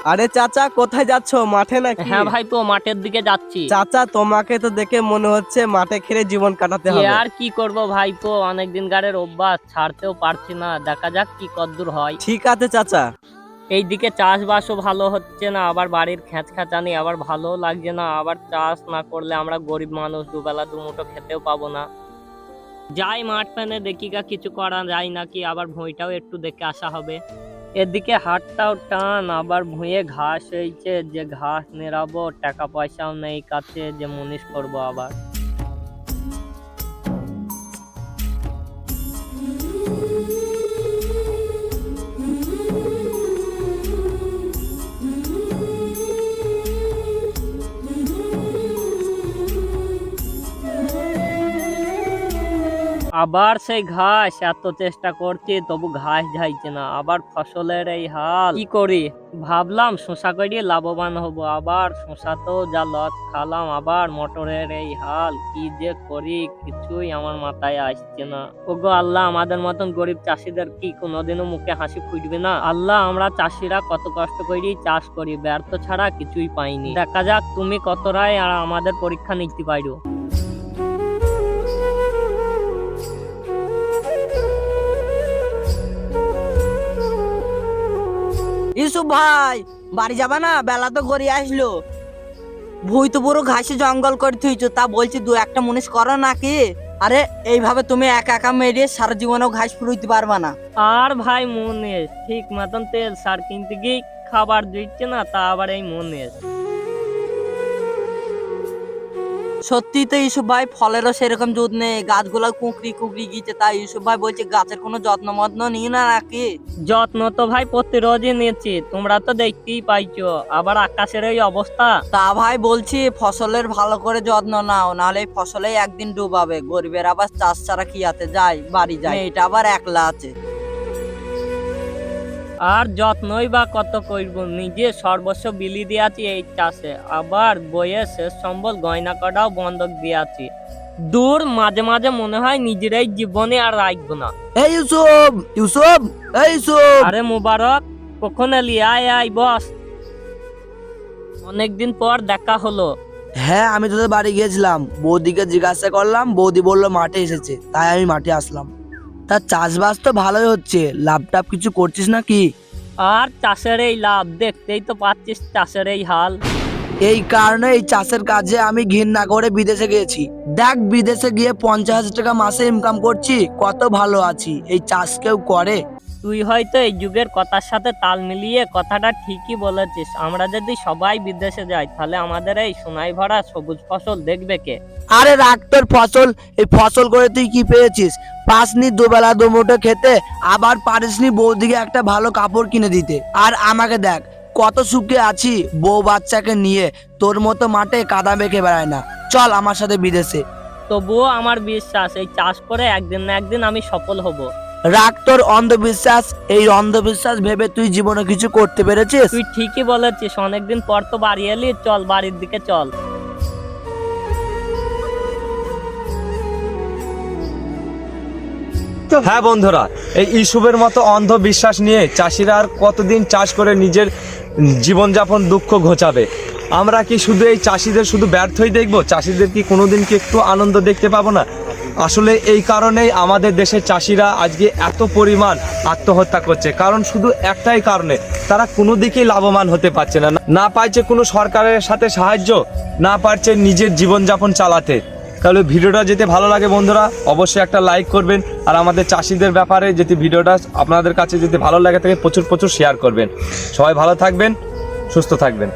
আরে চাচা, কোথায় যাচ্ছো? মাঠে নাকি? হ্যাঁ ভাই, তো মাঠের দিকে যাচ্ছি। চাচা, তোমাকে তো দেখে মনে হচ্ছে মাঠে খেলে জীবন কাটাতে হবে। আর কি করব ভাই, তো অনেকদিন গাড়ির অভ্যাস ছাড়তেও পারছি না, দেখা যাক কি কদ্দূর হয়। ঠিক আছে চাচা। এইদিকে চাষবাসও ভালো হচ্ছে না, আবার বাড়ির খ্যাঁচ খাঁচানি, আবার ভালো লাগছে না। আবার চাষ না করলে আমরা গরিব মানুষ দুবেলা দুমুঠো খেতেও পাবো না। যাই মাঠ পেনে দেখি গা কিছু করা যায় নাকি, আবার ভুঁইটাও একটু দেখে আসা হবে। এদিকে হাটটাও টান, আবার ভুঁয়ে ঘাস হয়েছে, যে ঘাস নেড়াবো, টাকা পয়সাও নেই কাছে যে মুনিশ করবো আবার। আবার সেই ঘাস, এত চেষ্টা করছি তবু ঘাস যাইছে না। আবার ফসলের এই হাল, কি করি? ভাবলাম শশা করিয়ে লাভবান হব, আবার শশা তো যা লস খালাম। আবার মটরের এই হাল, কি যে করি কিছুই আমার মাথায় আসছে না। ওগো আল্লাহ, আমাদের মতন গরিব চাষিদের কি কোনোদিনও মুখে হাসি ফুটবে না? আল্লাহ, আমরা চাষিরা কত কষ্ট করি চাষ করি, ব্যর্থ ছাড়া কিছুই পাইনি। দেখা যাক তুমি কতটাই আর আমাদের পরীক্ষা নিতে পারো। ইউসুফ ভাই, বাড়ি যাবা না? বেলা তো গড়িয়ে আসলো। ভুই তো পুরো ঘাসে জঙ্গল করে থুইছো, তা বলছি দু একটা মুনিশ করো নাকি? আরে এইভাবে তুমি একা একা মেরে সারা জীবনেও ঘাস ফুরুইতে পারবা না। আর ভাই মনেশ ঠিক মতন তেল সার কিনতে গিয়ে খাবার দিচ্ছে না, তা আবার এই মনেশ। সত্যি তো ইউসুফ ভাই, ফলেরও সেরকম যত্ন নেই, গাছগুলো কুকরি কুকরি গিয়েছে। তাই ইউসুফ ভাই বলছে গাছের কোনো যত্ন মত্ন নিই না নাকি? যত্ন তো ভাই প্রতিরোধই নিয়েছি, তোমরা তো দেখতেই পাইছো। আবার আকাশের এই অবস্থা। তা ভাই বলছি ফসলের ভালো করে যত্ন নাও, নাহলে এই ফসলেই একদিন ডুবাবে। গরিবের আবার চাষ ছাড়া কি আছে? যাই বাড়ি যাই, এটা আবার একলা আছে। আর যত্নই বা কত করব, নিজে সর্বস্ব বিলি দিয়াছি এই চাষে, আবার বইয়ে শেষ সম্বল গয়না কটাও বন্ধক দিয়াছি। দূর, মাঝে মাঝে মনে হয় নিজেরাই জীবনে আর রাখবো না। এই ইউসুফ, ইউসুফ, এই ইউসুফ। আরে মুবারক, কখন এলি? আয় আয় বস, অনেকদিন পর দেখা হলো। হ্যাঁ, আমি তোদের বাড়ি গিয়েছিলাম, বৌদিকে জিজ্ঞাসা করলাম, বৌদি বললো মাঠে এসেছে, তাই আমি মাঠে আসলাম। তা চাষবাস তো ভালোই হচ্ছে, লাভ টাভ কিছু করছিস নাকি? আর চাষের এই লাভ, দেখতেই তো পাচ্ছিস চাষের এই হাল। এই কারণে এই চাষের কাজে আমি ঘৃণা করে বিদেশে গিয়েছি। দেখ, বিদেশে গিয়ে 50,000 টাকা মাসে ইনকাম করছি, কত ভালো আছি। এই চাষ কেউ করে? তুই হয়তো এই যুগের কথার সাথে তাল মিলিয়ে কথাটা ঠিকই বলেছিস। আমরা যদি সবাই বিদেশে যাই, তাহলে আমাদের এই সোনাই ভরা সবুজ ফসল দেখবে কে? আরে রাখ তোর ফসল, এই ফসল করে তুই কি পেয়েছিস? পাসনি দুবেলা দুমুঠো খেতে, আবার পারিসনি বৌদিকে একটা ভালো কাপড় কিনে দিতে। আর আমাকে দেখ, কত সুখে আছি বউ বাচ্চাকে নিয়ে। তোর মতো মাঠে কাদা মেখে বেড়ায় না। চল আমার সাথে বিদেশে। তবুও আমার বিশ্বাস, এই চাষ করে একদিন না একদিন আমি সফল হব। রাখ তোর অন্ধবিশ্বাস, এই অন্ধবিশ্বাস ভেবে তুই জীবনে কিছু করতে পেরেছিস? তুই ঠিকই বলেছিস, অনেকদিন পর তো বাড়ি এলি, চল বাড়ির দিকে চল। হ্যাঁ বন্ধুরা, এই ইসুবের মতো অন্ধবিশ্বাস নিয়ে চাষিরা আর কতদিন চাষ করে নিজের জীবনযাপন দুঃখ ঘোচাবে? আমরা কি শুধু এই চাষিদের শুধু ব্যর্থই দেখব? চাষিদের কি কোনোদিন কি একটু আনন্দ দেখতে পাবো না? আসলে এই কারণেই আমাদের দেশের চাষিরা আজকে এত পরিমাণ আত্মহত্যা করছে, কারণ শুধু একটাই কারণে, তারা কোনো দিকেই লাভবান হতে পারছে না। না পারছে কোনো সরকারের সাথে সাহায্য, না পারছে নিজের জীবনযাপন চালাতে। তাহলে ভিডিওটা যদি ভালো লাগে বন্ধুরা, অবশ্যই একটা লাইক করবেন। আর আমাদের চাষিদের ব্যাপারে যদি ভিডিওটা আপনাদের কাছে যদি ভালো লাগে থাকে, প্রচুর প্রচুর শেয়ার করবেন। সবাই ভালো থাকবেন, সুস্থ থাকবেন।